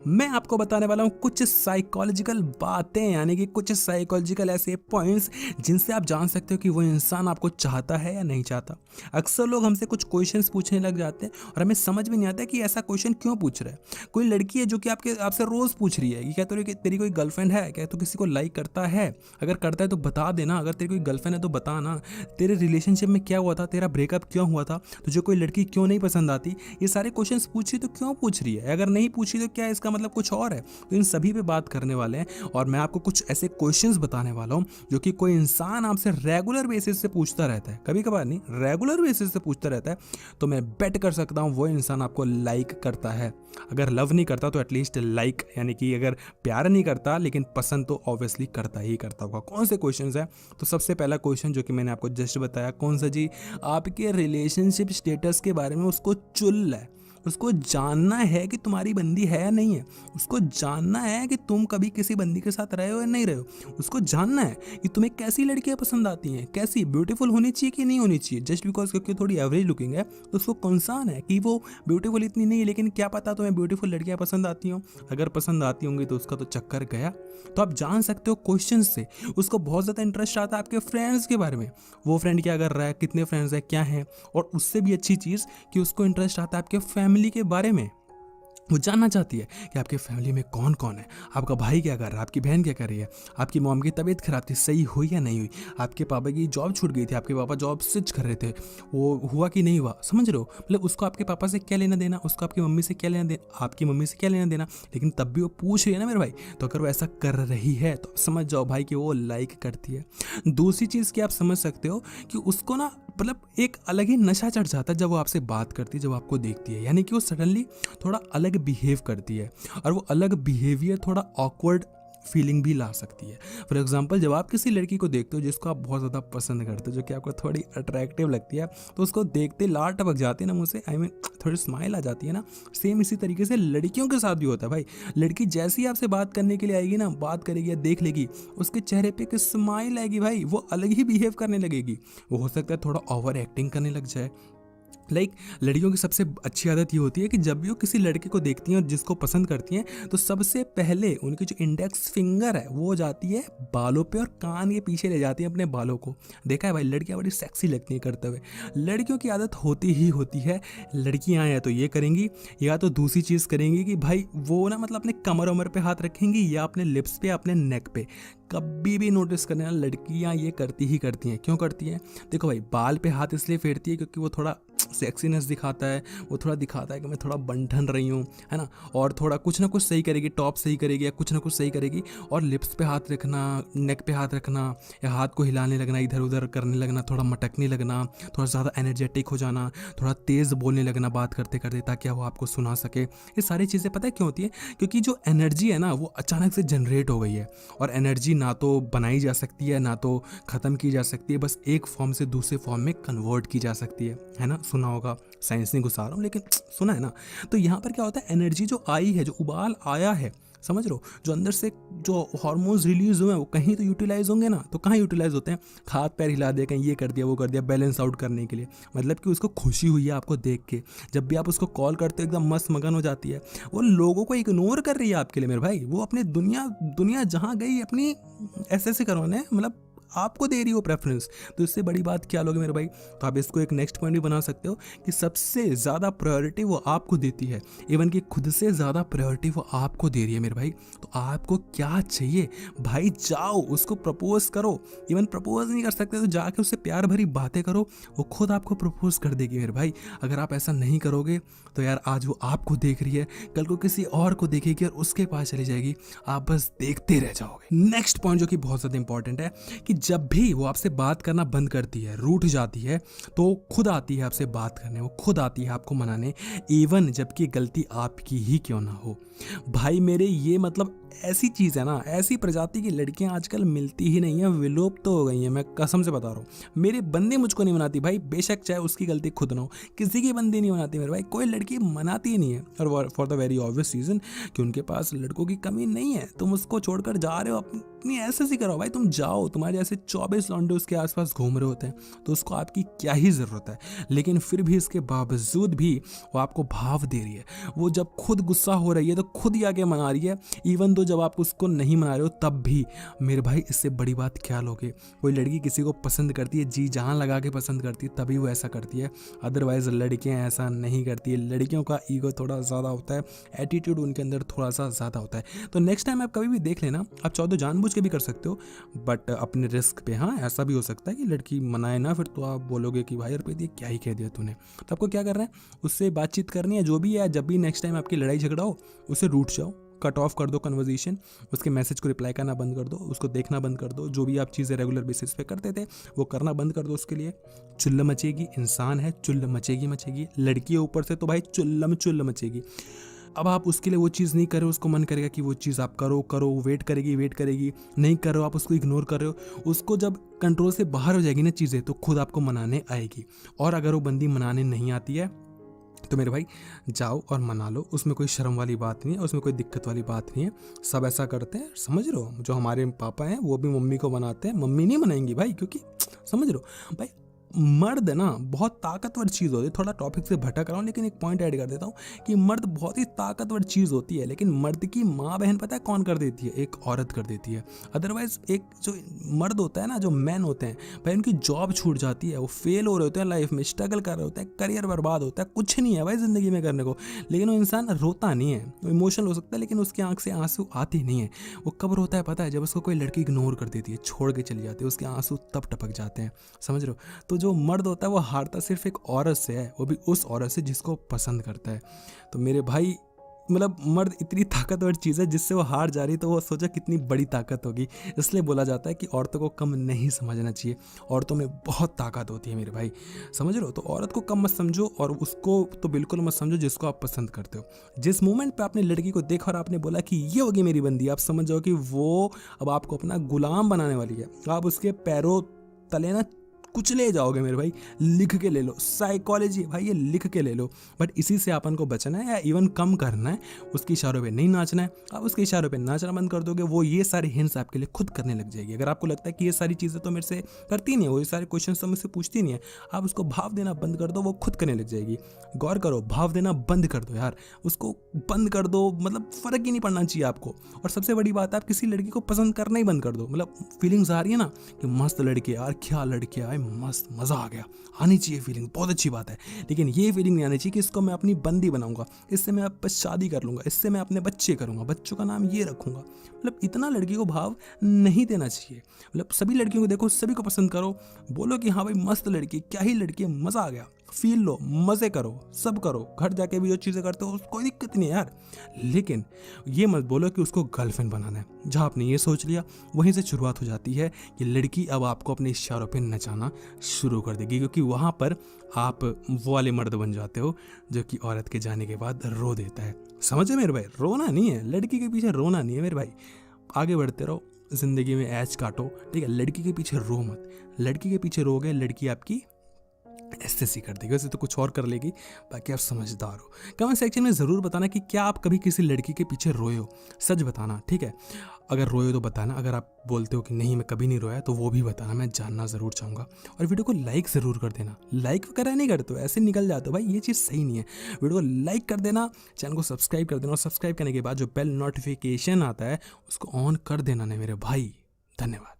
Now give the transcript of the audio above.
मैं आपको बताने वाला हूँ कुछ साइकोलॉजिकल बातें, यानी कि कुछ साइकोलॉजिकल ऐसे पॉइंट्स जिनसे आप जान सकते हो कि वो इंसान आपको चाहता है या नहीं चाहता। अक्सर लोग हमसे कुछ क्वेश्चंस पूछने लग जाते हैं और हमें समझ में नहीं आता कि ऐसा क्वेश्चन क्यों पूछ रहा है। कोई लड़की है जो कि आपसे रोज पूछ रही है कि क्या तेरी कोई गर्लफ्रेंड है, क्या तू किसी को लाइक करता है, अगर करता है तो बता देना, अगर तेरी कोई गर्लफ्रेंड है तो बता ना, तेरे रिलेशनशिप में क्या हुआ था, तेरा ब्रेकअप क्यों हुआ था, तुझे कोई लड़की क्यों नहीं पसंद आती। ये सारे क्वेश्चंस पूछी तो क्यों पूछ रही है, अगर नहीं पूछी तो क्या इसका मतलब कुछ और है। तो इन सभी पे बात करने वाले हैं और मैं आपको कुछ ऐसे क्वेश्चंस बताने वाला हूँ जो कि कोई इंसान आपसे रेगुलर बेसिस से पूछता रहता है, कभी कभार नहीं, रेगुलर बेसिस से पूछता रहता है। तो मैं बेट कर सकता हूँ वो इंसान आपको लाइक करता है। अगर लव नहीं करता तो एटलीस्ट लाइक, यानी कि अगर प्यार नहीं करता लेकिन पसंद तो ऑब्वियसली करता ही करता होगा। कौन से क्वेश्चंस है? तो सबसे पहला क्वेश्चन जो कि मैंने आपको जस्ट बताया, कौन सा जी? आपके रिलेशनशिप स्टेटस के बारे में उसको चुल है, उसको जानना है कि तुम्हारी बंदी है या नहीं है, उसको जानना है कि तुम कभी किसी बंदी के साथ रहे हो या नहीं रहे हो, उसको जानना है कि तुम्हें कैसी लड़कियां पसंद आती हैं, कैसी ब्यूटीफुल होनी चाहिए कि नहीं होनी चाहिए। जस्ट बिकॉज क्योंकि थोड़ी एवरेज लुकिंग है तो उसको कंसर्न है कि वो ब्यूटीफुल इतनी नहीं है, लेकिन क्या पता तुम्हें ब्यूटीफुल लड़कियां पसंद आती हो। अगर पसंद आती होंगी तो उसका तो चक्कर गया। तो आप जान सकते हो क्वेश्चन से। उसको बहुत ज़्यादा इंटरेस्ट आता है आपके फ्रेंड्स के बारे में, वो फ्रेंड क्या कर रहा है, कितने फ्रेंड्स हैं, क्या हैं। और उससे भी अच्छी चीज़ कि उसको इंटरेस्ट आता है आपके फैमिली के बारे में। वो जानना चाहती है कि आपके फैमिली में कौन कौन है, आपका भाई क्या कर रहा है, आपकी बहन क्या कर रही है, आपकी मॉम की तबीयत खराब थी, सही हुई या नहीं हुई, आपके पापा की जॉब छूट गई थी, आपके पापा जॉब स्विच कर रहे थे, वो हुआ कि नहीं हुआ। समझ रहे हो? मतलब उसको आपके पापा से क्या लेना देना, उसको आपकी मम्मी से क्या लेना देना, आपकी मम्मी से क्या लेना देना, लेकिन तब भी वो पूछ रही है ना मेरे भाई। तो अगर वो ऐसा कर रही है तो समझ जाओ भाई कि वो लाइक करती है। दूसरी चीज़ की आप समझ सकते हो कि उसको ना मतलब एक अलग ही नशा चढ़ जाता है जब वो आपसे बात करती है, जब आपको देखती है, यानी कि वो सडनली थोड़ा अलग बिहेव करती है। और वो अलग बिहेवियर थोड़ा ऑकवर्ड फीलिंग भी ला सकती है। फॉर एग्जाम्पल, जब आप किसी लड़की को देखते हो जिसको आप बहुत ज़्यादा पसंद करते हो, जो कि आपको थोड़ी अट्रैक्टिव लगती है, तो उसको देखते लार टपक जाती है ना मुँह से, आई मीन थोड़ी स्माइल आ जाती है ना। सेम इसी तरीके से लड़कियों के साथ भी होता है भाई। लड़की जैसे ही आपसे बात करने के लिए आएगी ना, बात करेगी या देख लेगी, उसके चेहरे पे एक स्माइल आएगी भाई, वो अलग ही बिहेव करने लगेगी। वो हो सकता है थोड़ा ओवर एक्टिंग करने लग जाए। लड़कियों की सबसे अच्छी आदत ये होती है कि जब भी वो किसी लड़के को देखती हैं और जिसको पसंद करती हैं, तो सबसे पहले उनकी जो इंडेक्स फिंगर है वो जाती है बालों पे और कान के पीछे ले जाती है अपने बालों को। देखा है भाई, लड़कियां बड़ी सेक्सी लगती हैं करते हुए। लड़कियों की आदत होती ही होती है, लड़कियां या तो ये करेंगी या तो दूसरी चीज़ करेंगी कि भाई वो ना मतलब अपने कमर उमर पे हाथ रखेंगी या अपने लिप्स पे, अपने नेक पे। कभी भी नोटिस करना, लड़कियां ये करती ही करती हैं। क्यों करती हैं? देखो भाई, बाल पे हाथ इसलिए फेरती है क्योंकि वो थोड़ा सेक्सीनेस दिखाता है, वो थोड़ा दिखाता है कि मैं थोड़ा बंठन रही हूँ, है ना। और थोड़ा कुछ ना कुछ सही करेगी, टॉप सही करेगी या कुछ ना कुछ सही करेगी। और लिप्स पे हाथ रखना, नेक पे हाथ रखना, या हाथ को हिलाने लगना, इधर उधर करने लगना, थोड़ा मटकने लगना, थोड़ा ज़्यादा एनर्जेटिक हो जाना, थोड़ा तेज़ बोलने लगना बात करते करते, ताकि वो आपको सुना सके। ये सारी चीज़ें पता है क्यों होती है? क्योंकि जो एनर्जी है ना वो अचानक से जनरेट हो गई है। और एनर्जी ना तो बनाई जा सकती है ना तो ख़त्म की जा सकती है, बस एक फॉर्म से दूसरे फॉर्म में कन्वर्ट की जा सकती है ना। सुना होगा, साइंस नहीं घुसा रहा हूँ लेकिन सुना है ना। तो यहाँ पर क्या होता है, एनर्जी जो आई है, जो उबाल आया है, समझ लो, जो अंदर से जो हार्मोन्स रिलीज हुए हैं वो कहीं तो यूटिलाइज होंगे ना। तो कहाँ यूटिलाइज होते हैं? हाथ पैर हिला दिया, कहीं ये कर दिया, वो कर दिया, बैलेंस आउट करने के लिए। मतलब कि उसको खुशी हुई है आपको देख के। जब भी आप उसको कॉल करते हो एकदम मस्त मगन हो जाती है। वो लोगों को इग्नोर कर रही है आपके लिए मेरे भाई। वो अपने दुनिया जहाँ गई अपनी ऐसे करवाने, मतलब आपको दे रही हो प्रेफरेंस। तो इससे बड़ी बात क्या लोगे मेरे भाई? तो आप इसको एक नेक्स्ट पॉइंट भी बना सकते हो कि सबसे ज़्यादा प्रायोरिटी वो आपको देती है, इवन कि खुद से ज़्यादा प्रायोरिटी वो आपको दे रही है मेरे भाई। तो आपको क्या चाहिए भाई? जाओ उसको प्रपोज करो। इवन प्रपोज नहीं कर सकते तो जाके उससे प्यार भरी बातें करो, वो खुद आपको प्रपोज कर देगी मेरे भाई। अगर आप ऐसा नहीं करोगे तो यार, आज वो आपको देख रही है, कल को किसी और को देखेगी और उसके पास चली जाएगी, आप बस देखते रह जाओगे। नेक्स्ट पॉइंट जो कि बहुत ज़्यादा इंपॉर्टेंट है कि जब भी वो आपसे बात करना बंद करती है, रूठ जाती है, तो खुद आती है आपसे बात करने, वो खुद आती है आपको मनाने, इवन जबकि गलती आपकी ही क्यों ना हो। भाई मेरे, ये मतलब ऐसी चीज़ है ना, ऐसी प्रजाति की लड़कियां आजकल मिलती ही नहीं है, विलुप्त तो हो गई हैं। मैं कसम से बता रहा हूँ, मेरी बंदी मुझको नहीं मनाती भाई, बेशक चाहे उसकी गलती खुद ना हो। किसी की बंदी नहीं मनाती मेरे भाई, कोई लड़की मनाती ही नहीं है। और for the very obvious reason कि उनके पास लड़कों की कमी नहीं है। तुम उसको छोड़कर जा रहे हो इतनी ऐसे सी करो भाई, तुम जाओ, तुम्हारे जैसे 24 लौंडे उसके आसपास घूम रहे होते हैं तो उसको आपकी क्या ही ज़रूरत है। लेकिन फिर भी इसके बावजूद भी वो आपको भाव दे रही है। वो जब खुद गुस्सा हो रही है तो खुद ही आगे मना रही है, इवन तो जब आप उसको नहीं मना रहे हो तब भी। मेरे भाई इससे बड़ी बात क्या लोगे। कोई लड़की किसी को पसंद करती है, जी जहाँ लगा के पसंद करती है, तभी वो ऐसा करती है, अदरवाइज लड़कियाँ ऐसा नहीं करती है। लड़कियों का ईगो थोड़ा ज़्यादा होता है, एटीट्यूड उनके अंदर थोड़ा सा ज़्यादा होता है। तो नेक्स्ट टाइम आप कभी भी देख लेना, आप चाहो तो जानबूझ के भी कर सकते हो बट अपने रिस्क पे। हाँ, ऐसा भी हो सकता है कि लड़की मनाए ना, फिर तो आप बोलोगे कि भाई रुपये दिए क्या ही कह दिया तूने। तो आपको क्या करना है, उससे बातचीत करनी है, जो भी है। जब भी नेक्स्ट टाइम आपकी लड़ाई झगड़ा हो, उससे रूठ जाओ, कट ऑफ कर दो कन्वर्जेशन, उसके मैसेज को रिप्लाई करना बंद कर दो, उसको देखना बंद कर दो। जो भी आप चीज़ें रेगुलर बेसिस पे करते थे वो करना बंद कर दो उसके लिए। चुल्ल मचेगी, इंसान है, चुल्ल मचेगी मचेगी। लड़की है ऊपर से तो भाई चुल्ल मचेगी। अब आप उसके लिए वो चीज़ नहीं कर रहे हो, उसको मन करेगा कि वो चीज़ आप करो, वेट करेगी, नहीं कर रहे हो, आप उसको इग्नोर कर रहे हो। उसको जब कंट्रोल से बाहर हो जाएगी ना चीज़ें, तो खुद आपको मनाने आएगी। और अगर वो बंदी मनाने नहीं आती है तो मेरे भाई जाओ और मना लो, उसमें कोई शर्म वाली बात नहीं है, उसमें कोई दिक्कत वाली बात नहीं है। सब ऐसा करते हैं, समझ रहे हो। जो हमारे पापा हैं वो भी मम्मी को मनाते हैं, मम्मी नहीं मनाएंगी भाई, क्योंकि समझ रहे हो भाई, मर्द ना बहुत ताकतवर चीज़ होती है। थोड़ा टॉपिक से भटक रहा हूँ लेकिन एक पॉइंट ऐड कर देता हूँ कि मर्द बहुत ही ताकतवर चीज़ होती है, लेकिन मर्द की माँ बहन पता है कौन कर देती है, एक औरत कर देती है। अदरवाइज एक जो मर्द होता है ना, जो मैन होते हैं भाई, उनकी जॉब छूट जाती है, वो फेल हो रहे होते हैं लाइफ में, स्ट्रगल कर रहे होते हैं, करियर बर्बाद होता है, कुछ नहीं है भाई ज़िंदगी में करने को। लेकिन वो इंसान रोता नहीं है, वो इमोशनल हो सकता है लेकिन उसकी आंख से आंसू आते नहीं है। वो कब रोता है पता है, जब उसको कोई लड़की इग्नोर कर देती है, छोड़ के चली जाती है, उसके आंसू तब टपक जाते हैं, समझ रहे हो। तो जो मर्द होता है वो हारता सिर्फ एक औरत से है, वो भी उस औरत से जिसको पसंद करता है। तो मेरे भाई मतलब मर्द इतनी ताकतवर चीज़ है, जिससे वो हार जा रही तो वो सोचा कितनी बड़ी ताकत होगी। इसलिए बोला जाता है कि औरतों को कम नहीं समझना चाहिए, औरतों में बहुत ताकत होती है मेरे भाई, समझ रहे हो। तो औरत को कम मत समझो और उसको तो बिल्कुल मत समझो जिसको आप पसंद करते हो। जिस मोमेंट पे आपने लड़की को देखा और आपने बोला कि ये होगी मेरी बंदी, आप समझ जाओ कि वो अब आपको अपना गुलाम बनाने वाली है। आप उसके पैरों तले ना कुछ ले जाओगे मेरे भाई, लिख के ले लो, साइकोलॉजी भाई ये लिख के ले लो। बट इसी से अपन को बचना है या इवन कम करना है, उसके इशारों पे नहीं नाचना है। आप उसके इशारों पे नाचना बंद कर दोगे, वो ये सारे हिंट्स आपके लिए खुद करने लग जाएगी। अगर आपको लगता है कि ये सारी चीज़ें तो मेरे से करती नहीं है, वो ये सारे क्वेश्चन तो मुझसे पूछती नहीं है, आप उसको भाव देना बंद कर दो, वो खुद करने लग जाएगी। गौर करो, भाव देना बंद कर दो यार, उसको बंद कर दो, मतलब फ़र्क ही नहीं पड़ना चाहिए आपको। और सबसे बड़ी बात है, आप किसी लड़की को पसंद करना ही बंद कर दो। मतलब फीलिंग्स आ रही है ना कि मस्त लड़की यार, क्या लड़की है, मस्त मज़ा आ गया, आनी चाहिए फीलिंग, बहुत अच्छी बात है। लेकिन ये फीलिंग नहीं आनी चाहिए कि इसको मैं अपनी बंदी बनाऊंगा, इससे मैं अब शादी कर लूँगा, इससे मैं अपने बच्चे करूँगा, बच्चों का नाम ये रखूँगा। मतलब इतना लड़की को भाव नहीं देना चाहिए। मतलब सभी लड़कियों को देखो, सभी को पसंद करो, बोलो कि हाँ भाई मस्त लड़की, क्या ही लड़की है, मज़ा आ गया, फील लो, मज़े करो, सब करो, घर जाके भी जो चीज़ें करते हो कोई दिक्कत नहीं है यार। लेकिन ये मत बोलो कि उसको गर्लफ्रेंड बनाना है। जहाँ आपने ये सोच लिया, वहीं से शुरुआत हो जाती है कि लड़की अब आपको अपने इशारों पे नचाना शुरू कर देगी, क्योंकि वहाँ पर आप वो वाले मर्द बन जाते हो जो कि औरत के जाने के बाद रो देता है। समझे मेरे भाई, रोना नहीं है, लड़की के पीछे रोना नहीं है मेरे भाई। आगे बढ़ते रहो, ज़िंदगी में ऐश काटो, ठीक है। लड़की के पीछे रो मत, लड़की के पीछे रोगे लड़की आपकी एसएससी कर देगी, वैसे तो कुछ और कर लेगी। बाकी आप समझदार हो। कमेंट सेक्शन में ज़रूर बताना कि क्या आप कभी किसी लड़की के पीछे रोए हो, सच बताना, ठीक है। अगर रोए हो तो बताना, अगर आप बोलते हो कि नहीं मैं कभी नहीं रोया तो वो भी बताना, मैं जानना ज़रूर चाहूँगा। और वीडियो को लाइक ज़रूर कर देना, लाइक वगैरह नहीं करते हो, ऐसे निकल जाते हो भाई, ये चीज़ सही नहीं है। वीडियो को लाइक कर देना, चैनल को सब्सक्राइब कर देना, और सब्सक्राइब करने के बाद जो बेल नोटिफिकेशन आता है उसको ऑन कर देना ना मेरे भाई। धन्यवाद।